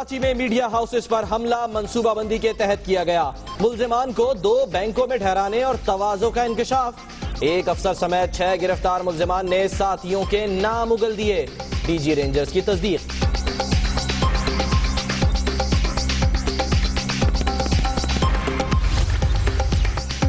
کراچی میں media houses پر حملہ منصوبہ بندی کے تحت کیا گیا. ملزمان کو 2 بینکوں میں ٹھہرانے اور تواضع کا انکشاف. ایک افسر سمیت 6 گرفتار ملزمان نے ساتھیوں کے نام اگل دیے. ڈی جی رینجرز کی تصدیق.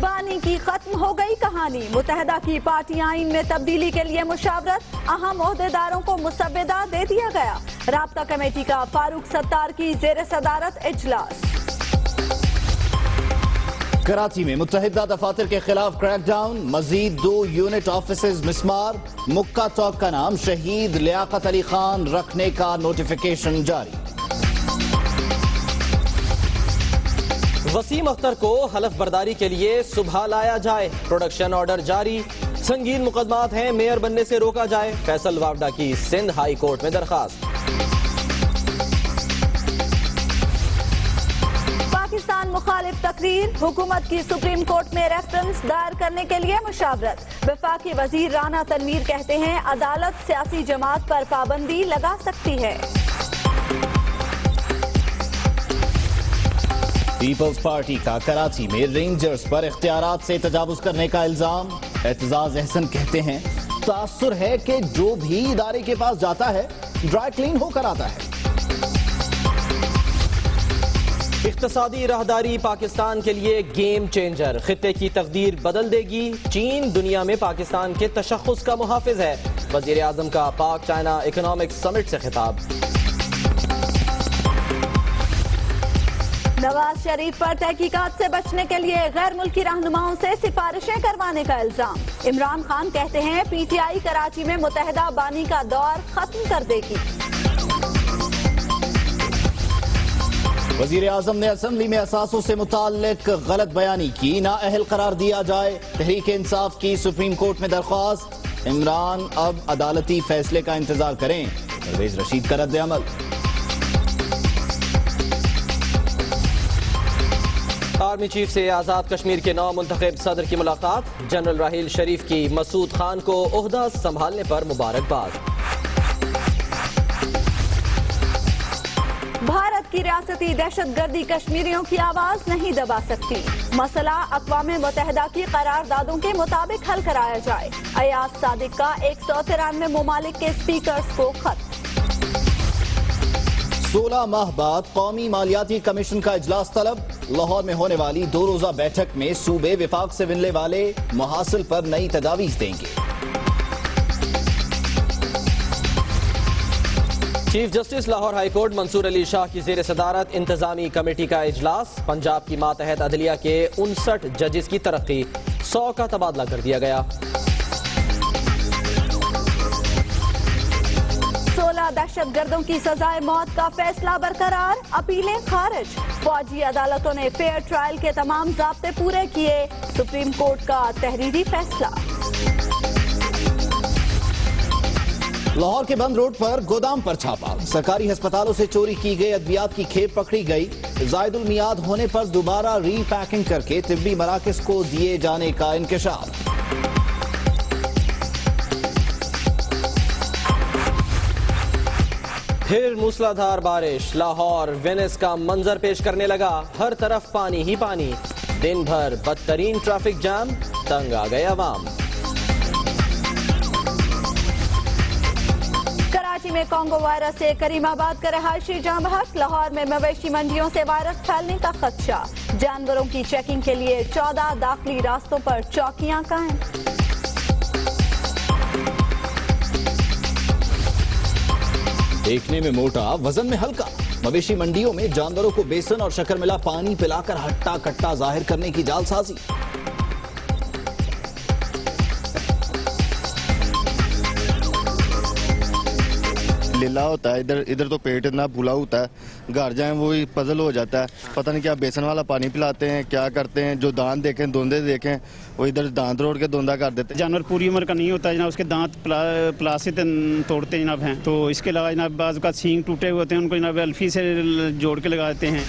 بانی کی ختم ہو گئی کہانی. متحدہ کی پارٹی آئین میں تبدیلی کے لیے مشاورت. اہم عہدیداروں کو مسودہ دے دیا گیا. رابطہ کمیٹی کا فاروق ستار کی زیر صدارت اجلاس. کراچی میں متحدہ دفاتر کے خلاف کریک ڈاؤن. مزید 2 یونٹ آفیسز مسمار. مکہ ٹاک کا نام شہید لیاقت علی خان رکھنے کا نوٹیفیکیشن جاری. وسیم اختر کو حلف برداری کے لیے صبح لایا جائے. پروڈکشن آرڈر جاری. سنگین مقدمات ہیں، میئر بننے سے روکا جائے. فیصل واوڈا کی سندھ ہائی کورٹ میں درخواست. پاکستان مخالف تقریر. حکومت کی سپریم کورٹ میں ریفرنس دائر کرنے کے لیے مشاورت. وفاقی وزیر رانا تنویر کہتے ہیں عدالت سیاسی جماعت پر پابندی لگا سکتی ہے. پیپلز پارٹی کا کراچی میں رینجرز پر اختیارات سے تجاوز کرنے کا الزام. اعتزاز احسن کہتے ہیں تاثر ہے کہ جو بھی ادارے کے پاس جاتا ہے ڈرائی کلین ہو کر آتا ہے. اقتصادی راہداری پاکستان کے لیے گیم چینجر. خطے کی تقدیر بدل دے گی. چین دنیا میں پاکستان کے تشخص کا محافظ ہے. وزیر اعظم کا پاک چائنا اکنامک سمٹ سے خطاب. نواز شریف پر تحقیقات سے بچنے کے لیے غیر ملکی رہنماؤں سے سفارشیں کروانے کا الزام. عمران خان کہتے ہیں پی ٹی آئی کراچی میں متحدہ بانی کا دور ختم کر دے گی. وزیر اعظم نے اسمبلی میں اثاثوں سے متعلق غلط بیانی کی. نااہل قرار دیا جائے. تحریک انصاف کی سپریم کورٹ میں درخواست. عمران اب عدالتی فیصلے کا انتظار کریں. پرویز رشید کا رد عمل. آرمی چیف سے آزاد کشمیر کے نو منتخب صدر کی ملاقات. جنرل راحیل شریف کی مسعود خان کو عہدہ سنبھالنے پر مبارکباد. بھارت کی ریاستی دہشت گردی کشمیریوں کی آواز نہیں دبا سکتی. مسئلہ اقوام متحدہ کی قراردادوں کے مطابق حل کرایا جائے. ایاز صادق کا 193 ممالک کے اسپیکرز کو خط. 16 ماہ بعد قومی مالیاتی کمیشن کا اجلاس طلب. لاہور میں ہونے والی 2 روزہ بیٹھک میں صوبے وفاق سے ملنے والے محاصل پر نئی تجاویز دیں گے. Chief justice Lahore high court Mansoor Ali Shah کی زیر صدارت انتظامی کمیٹی کا اجلاس. پنجاب کی ماتحت عدلیہ کے 59 ججز کی ترقی. 100 کا تبادلہ کر دیا گیا. 16 دہشت گردوں کی سزائے موت کا فیصلہ برقرار. اپیلیں خارج. فوجی عدالتوں نے فیئر ٹرائل کے تمام ضابطے پورے کیے. سپریم کورٹ کا تحریری فیصلہ. لاہور کے بند روڈ پر گودام پر چھاپا. سرکاری ہسپتالوں سے چوری کی گئی ادویات کی کھیپ پکڑی گئی. زائد المیعاد ہونے پر دوبارہ ری پیکنگ کر کے طبی مراکز کو دیے جانے کا انکشاف. پھر موسلادھار بارش. لاہور وینس کا منظر پیش کرنے لگا. ہر طرف پانی ہی پانی. دن بھر بدترین ٹریفک جام. تنگ آ گئے عوام. کراچی میں کانگو وائرس سے کریم آباد کا رہائشی جاں بحق. لاہور میں مویشی منڈیوں سے وائرس پھیلنے کا خدشہ. جانوروں کی چیکنگ کے لیے 14 داخلی راستوں پر چوکیاں قائم. دیکھنے میں موٹا، وزن میں ہلکا. مویشی منڈیوں میں جانوروں کو بیسن اور شکر ملا پانی پلا کر ہٹا کٹا ظاہر کرنے کی جال سازی. لیلا ہوتا ہے ادھر تو پیٹ اتنا پھولا ہوتا ہے. گھر جائیں وہی پزل ہو جاتا ہے. پتہ نہیں کیا بیسن والا پانی پلاتے ہیں، کیا کرتے ہیں. جو دانت دیکھیں دوندے دیکھیں وہ ادھر دانت روڑ کے دوندا کر دیتے ہیں. جانور پوری عمر کا نہیں ہوتا جناب. اس کے دانت پلاسٹک توڑتے جناب ہیں. تو اس کے علاوہ جناب بعض کا سینگ ٹوٹے ہوئے ہوتے ہیں، ان کو جناب الفی سے جوڑ کے لگا دیتے ہیں.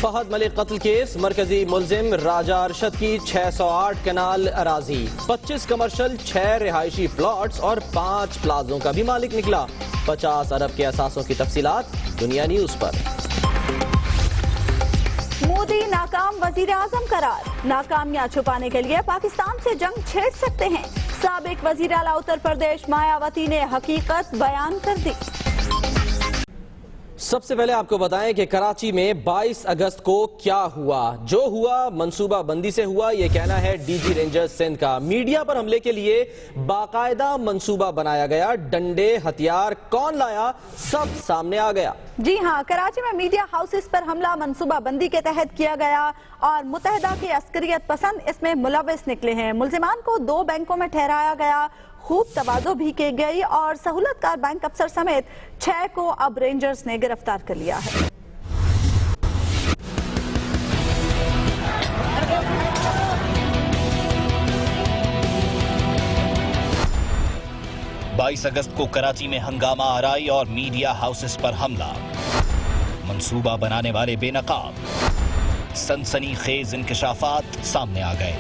فہد ملک قتل کیس مرکزی ملزم راجہ ارشد کی 608 کنال اراضی، 25 کمرشل، 6 رہائشی پلاٹس اور 5 پلازوں کا بھی مالک نکلا۔ 50 ارب کے اثاثوں کی تفصیلات دنیا نیوز پر۔ مودی ناکام وزیر اعظم قرار، ناکامیاں چھپانے کے لیے پاکستان سے جنگ چھیڑ سکتے ہیں۔ سابق وزیر اعلیٰ اتر پردیش مایاوتی نے حقیقت بیان کر دی۔ سب سے پہلے آپ کو بتائیں کہ کراچی میں 22 اگست کو کیا ہوا۔ جو ہوا منصوبہ بندی سے ہوا، یہ کہنا ہے ڈی جی رینجرز سندھ کا۔ میڈیا پر حملے کے لیے باقاعدہ منصوبہ بنایا گیا، ڈنڈے ہتھیار کون لایا سب سامنے آ گیا۔ جی ہاں، کراچی میں میڈیا ہاؤسز پر حملہ منصوبہ بندی کے تحت کیا گیا اور متحدہ کے عسکریت پسند اس میں ملوث نکلے ہیں۔ ملزمان کو 2 بینکوں میں ٹھہرایا گیا، خوب توازو بھی کی گئی اور سہولت کار بینک افسر سمیت 6 کو اب رینجرز نے گرفتار کر لیا ہے۔ 22 اگست کو کراچی میں ہنگامہ آرائی اور میڈیا ہاؤسز پر حملہ، منصوبہ بنانے والے بے نقاب، سنسنی خیز انکشافات سامنے آ گئے۔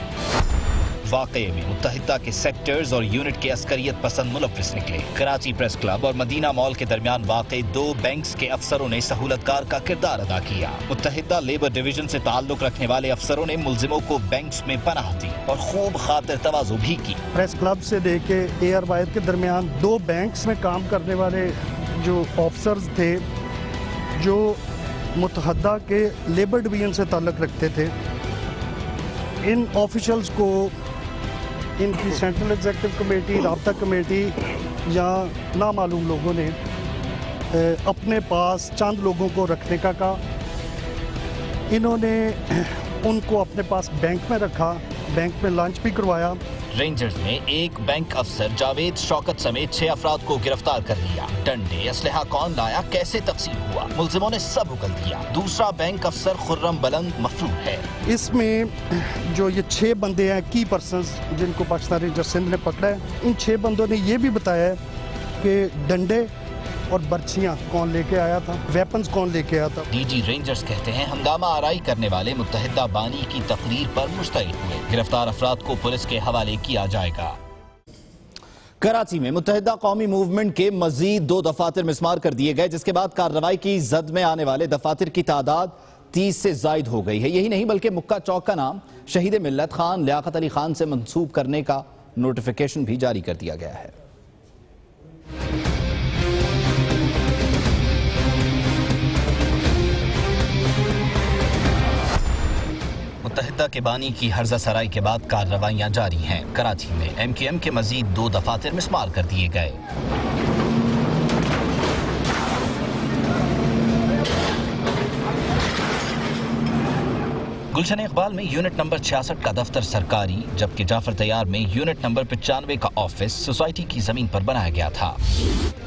واقعے میں متحدہ کے سیکٹرز اور یونٹ کے عسکریت پسند ملوث نکلے۔ کراچی پریس کلب اور مدینہ مال کے درمیان واقع 2 بینکس کے افسروں نے سہولت کار کا کردار ادا کیا۔ متحدہ لیبر ڈویژن سے تعلق رکھنے والے افسروں نے ملزموں کو بینکس میں پناہ دی اور خوب خاطر تواضع بھی کی۔ پریس کلب سے لے کے اے آر واحد کے درمیان 2 بینکس میں کام کرنے والے جو آفیسرز تھے، جو متحدہ کے لیبر ڈویژن سے تعلق رکھتے تھے، ان آفیشلز کو ان کی سینٹرل ایگزیکٹو کمیٹی، رابطہ کمیٹی یا نامعلوم لوگوں نے اپنے پاس چند لوگوں کو رکھنے کا کہا۔ انہوں نے ان کو اپنے پاس بینک میں رکھا، بینک میں لنچ بھی کروایا۔ رینجرز نے ایک بینک افسر جاوید شوکت سمیت 6 افراد کو گرفتار کر لیا۔ ڈنڈے اسلحہ کون لایا، کیسے تقسیم ہوا، ملزموں نے سب اگل دیا۔ دوسرا بینک افسر خرم بلند مفرور ہے۔ اس میں جو یہ 6 بندے ہیں کی پرسنز جن کو پاکستان رینجر سندھ نے پکڑا ہے، ان 6 بندوں نے یہ بھی بتایا ہے کہ ڈنڈے اور برچیاں کون لے کے آیا تھا، ویپنز کون لے کے آیا تھا۔ ڈی جی رینجرز کہتے ہیں ہنگامہ آرائی کرنے والے متحدہ بانی کی تقریر پر مشتعل ہوئے۔ گرفتار افراد کو پولیس کے حوالے کیا جائے گا۔ کراچی میں متحدہ قومی موومنٹ کے مزید 2 دفاتر مسمار کر دیے گئے، جس کے بعد کارروائی کی زد میں آنے والے دفاتر کی تعداد 30 سے زائد ہو گئی ہے۔ یہی نہیں بلکہ مکہ چوک کا نام شہید ملت خان لیاقت علی خان سے منسوب کرنے کا نوٹیفیکیشن بھی جاری کر دیا گیا ہے۔ متحدہ کے بانی کی ہرزہ سرائی کے بعد کارروائیاں جاری ہیں۔ کراچی میں ایم کیو ایم کے مزید 2 دفاتر مسمار کر دیے گئے۔ گلشن اقبال میں یونٹ نمبر 66 کا دفتر سرکاری، جبکہ جعفر تیار میں یونٹ نمبر 95 کا آفس سوسائٹی کی زمین پر بنایا گیا تھا۔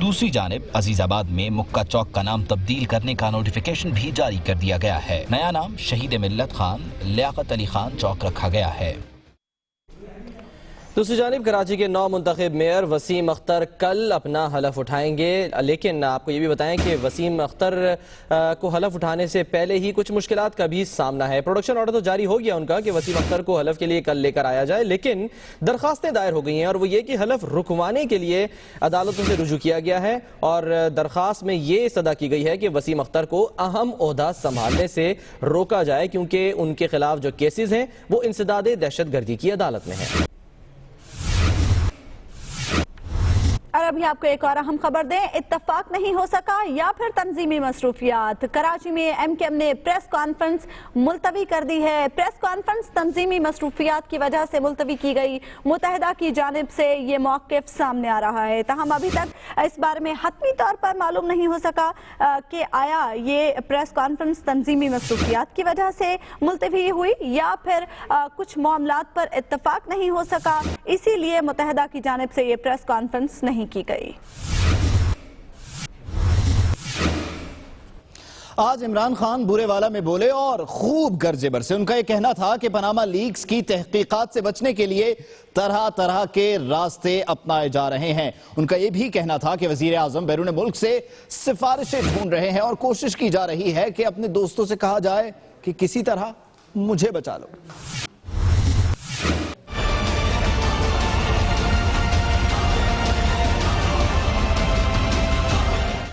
دوسری جانب عزیز آباد میں مکہ چوک کا نام تبدیل کرنے کا نوٹیفیکیشن بھی جاری کر دیا گیا ہے۔ نیا نام شہید ملت خان لیاقت علی خان چوک رکھا گیا ہے۔ دوسری جانب کراچی کے نو منتخب میئر وسیم اختر کل اپنا حلف اٹھائیں گے، لیکن آپ کو یہ بھی بتائیں کہ وسیم اختر کو حلف اٹھانے سے پہلے ہی کچھ مشکلات کا بھی سامنا ہے۔ پروڈکشن آرڈر تو جاری ہو گیا ان کا کہ وسیم اختر کو حلف کے لیے کل لے کر آیا جائے، لیکن درخواستیں دائر ہو گئی ہیں اور وہ یہ کہ حلف رکوانے کے لیے عدالتوں سے رجوع کیا گیا ہے اور درخواست میں یہ استدعا کی گئی ہے کہ وسیم اختر کو اہم عہدہ سنبھالنے سے روکا جائے کیونکہ ان کے خلاف جو کیسز ہیں وہ انسداد دہشت گردی کی عدالت میں ہیں۔ اور ابھی آپ کو ایک اور اہم خبر دیں، اتفاق نہیں ہو سکا یا پھر تنظیمی مصروفیات۔ کراچی میں ایم کیو ایم نے پریس کانفرنس ملتوی کر دی ہے۔ پریس کانفرنس تنظیمی مصروفیات کی وجہ سے ملتوی کی گئی۔ متحدہ کی جانب سے یہ موقف سامنے آ رہا ہے، تاہم ابھی تک اس بارے میں حتمی طور پر معلوم نہیں ہو سکا کہ آیا یہ پریس کانفرنس تنظیمی مصروفیات کی وجہ سے ملتوی ہوئی یا پھر کچھ معاملات پر اتفاق نہیں ہو سکا، اسی لیے متحدہ کی جانب سے یہ پریس کانفرنس نہیں کی گئی۔ آج عمران خان بورے والا میں بولے اور خوب گرجے برسے۔ ان کا یہ کہنا تھا کہ پاناما لیکس کی تحقیقات سے بچنے کے لیے طرح طرح کے راستے اپنائے جا رہے ہیں۔ ان کا یہ بھی کہنا تھا کہ وزیر اعظم بیرون ملک سے سفارشیں ڈھونڈ رہے ہیں اور کوشش کی جا رہی ہے کہ اپنے دوستوں سے کہا جائے کہ کسی طرح مجھے بچا لو۔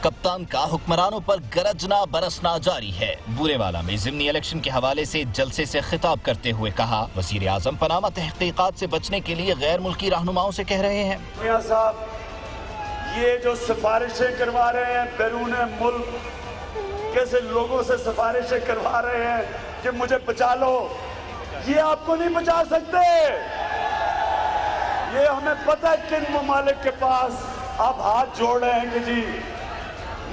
کپتان کا حکمرانوں پر گرجنا برسنا جاری ہے۔ بورے والا میں ضمنی الیکشن کے حوالے سے جلسے سے خطاب کرتے ہوئے کہا، وزیر اعظم پاناما تحقیقات سے بچنے کے لیے غیر ملکی رہنماؤں سے کہہ رہے ہیں، میاں صاحب یہ جو سفارشیں کروا رہے ہیں بیرون ملک، کیسے لوگوں سے سفارشیں کروا رہے ہیں کہ مجھے بچا لو، یہ آپ کو نہیں بچا سکتے۔ یہ ہمیں پتہ ہے کن ممالک کے پاس آپ ہاتھ جوڑ رہے ہیں کہ جی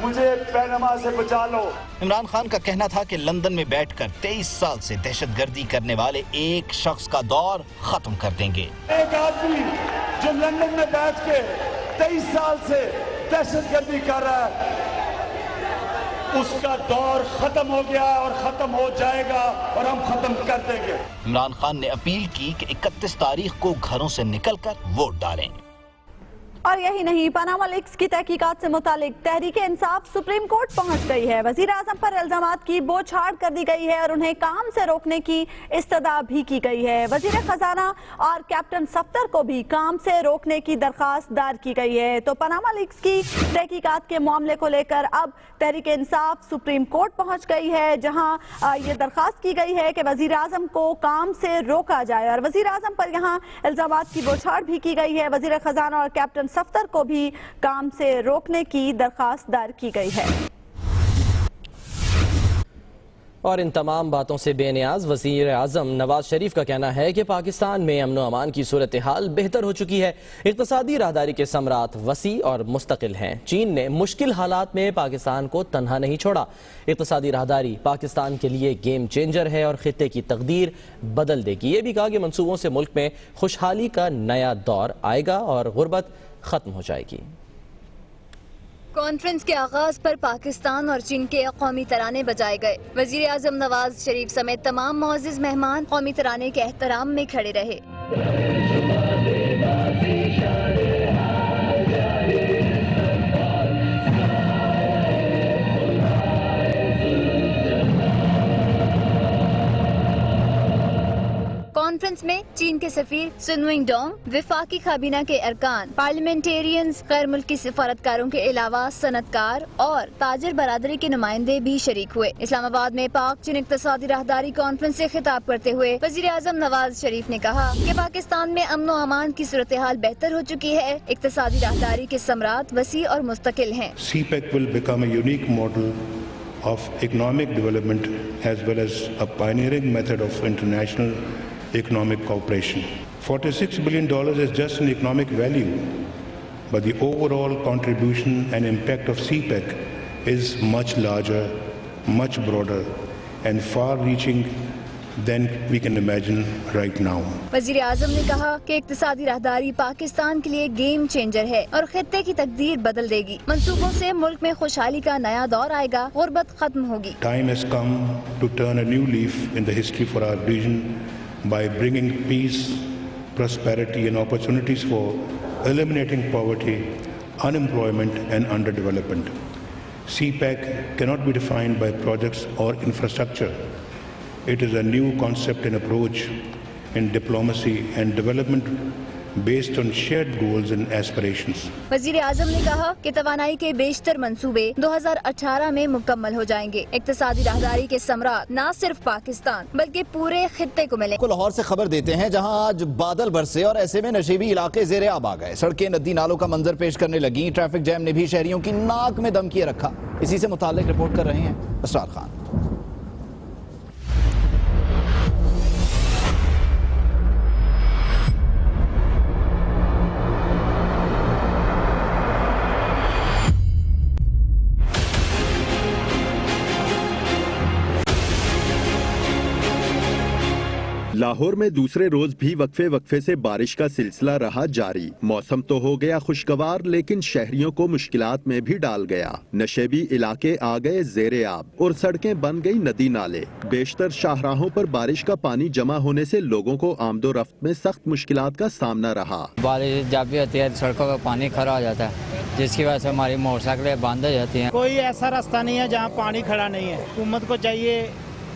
مجھے پیناما سے بچا لو۔ عمران خان کا کہنا تھا کہ لندن میں بیٹھ کر 23 سال سے دہشت گردی کرنے والے ایک شخص کا دور ختم کر دیں گے۔ ایک آدمی جو لندن میں بیٹھ کے 23 سال سے دہشت گردی کر رہا ہے، اس کا دور ختم ہو گیا اور ختم ہو جائے گا اور ہم ختم کر دیں گے۔ عمران خان نے اپیل کی کہ 31 تاریخ کو گھروں سے نکل کر ووٹ ڈالیں۔ اور یہی نہیں، پاناما لیکس کی تحقیقات سے متعلق تحریک انصاف سپریم کورٹ پہنچ گئی ہے۔ وزیر اعظم پر الزامات کی بوچھاڑ کر دی گئی ہے اور انہیں کام سے روکنے کی استدعا بھی کی گئی ہے۔ وزیر خزانہ اور کیپٹن صفدر کو بھی کام سے روکنے کی درخواست دائر کی گئی ہے۔ تو پاناما لیکس کی تحقیقات کے معاملے کو لے کر اب تحریک انصاف سپریم کورٹ پہنچ گئی ہے، جہاں یہ درخواست کی گئی ہے کہ وزیر اعظم کو کام سے روکا جائے، اور وزیر اعظم پر یہاں الزامات کی بوچھاڑ بھی کی گئی ہے۔ وزیر خزانہ اور کیپٹن صفدر کو بھی کام سے روکنے کی درخواست دائر کی گئی ہے۔ اور ان تمام باتوں سے بے نیاز وزیر اعظم نواز شریف کا کہنا ہے کہ پاکستان میں امن و امان کی صورتحال بہتر ہو چکی ہے۔ اقتصادی راہداری کے ثمرات وسیع اور مستقل ہیں۔ چین نے مشکل حالات میں پاکستان کو تنہا نہیں چھوڑا۔ اقتصادی راہداری پاکستان کے لیے گیم چینجر ہے اور خطے کی تقدیر بدل دے گی۔ یہ بھی کہا کہ منصوبوں سے ملک میں خوشحالی کا نیا دور آئے گا اور غربت ختم ہو جائے گی۔ کانفرنس کے آغاز پر پاکستان اور چین کے قومی ترانے بجائے گئے۔ وزیر اعظم نواز شریف سمیت تمام معزز مہمان قومی ترانے کے احترام میں کھڑے رہے۔ کانفرنس میں چین کے سفیر سن ونگ ڈونگ، وفاقی کابینہ کے ارکان، پارلیمنٹیرینز، غیر ملکی سفارتکاروں کے علاوہ صنعتکار اور تاجر برادری کے نمائندے بھی شریک ہوئے۔ اسلام آباد میں پاک چین اقتصادی راہداری کانفرنس سے خطاب کرتے ہوئے وزیر اعظم نواز شریف نے کہا کہ پاکستان میں امن و امان کی صورتحال بہتر ہو چکی ہے۔ اقتصادی راہداری کے ثمرات وسیع اور مستقل ہیں۔ CPEC will become a unique model of economic development as well as a pioneering method of international economic cooperation. $46 billion is just an economic value, but the overall contribution and impact of CPEC is much larger, much broader, and far-reaching than we can imagine right now. وزیر اعظم نے کہا کہ اقتصادی راہداری پاکستان کے لیے game changer ہے اور خطے کی تقدیر بدل دے گی۔ منصوبوں سے ملک میں خوشحالی کا نیا دور آئے گا، غربت ختم ہوگی۔ Time has come to turn a new leaf in the history for our region by bringing peace, prosperity and opportunities for eliminating poverty, unemployment and underdevelopment. CPEC cannot be defined by projects or infrastructure. It is a new concept and approach in diplomacy and development based on shared goals and aspirations. وزیر اعظم نے کہا کہ توانائی کے بیشتر منصوبے 2018 میں مکمل ہو جائیں گے۔ اقتصادی راہداری کے ثمرات نہ صرف پاکستان بلکہ پورے خطے کو ملیں۔ لاہور سے خبر دیتے ہیں، جہاں آج بادل برسے اور ایسے میں نشیبی علاقے زیر آب آ گئے۔ سڑکیں ندی نالوں کا منظر پیش کرنے لگیں۔ ٹریفک جیم نے بھی شہریوں کی ناک میں دم کیے رکھا۔ اسی سے متعلق رپورٹ کر رہے ہیں اسرار خان۔ لاہور میں دوسرے روز بھی وقفے سے بارش کا سلسلہ رہا جاری۔ موسم تو ہو گیا خوشگوار، لیکن شہریوں کو مشکلات میں بھی ڈال گیا۔ نشیبی علاقے آ گئے زیر آب اور سڑکیں بن گئی ندی نالے۔ بیشتر شاہراہوں پر بارش کا پانی جمع ہونے سے لوگوں کو آمد و رفت میں سخت مشکلات کا سامنا رہا۔ بارش جب بھی ہوتی ہے سڑکوں کا پانی کھڑا ہو جاتا ہے، جس کی وجہ سے ہماری موٹر سائیکلیں بند ہو جاتی ہیں۔ کوئی ایسا راستہ نہیں ہے جہاں پانی کھڑا نہیں ہے۔ حکومت کو چاہیے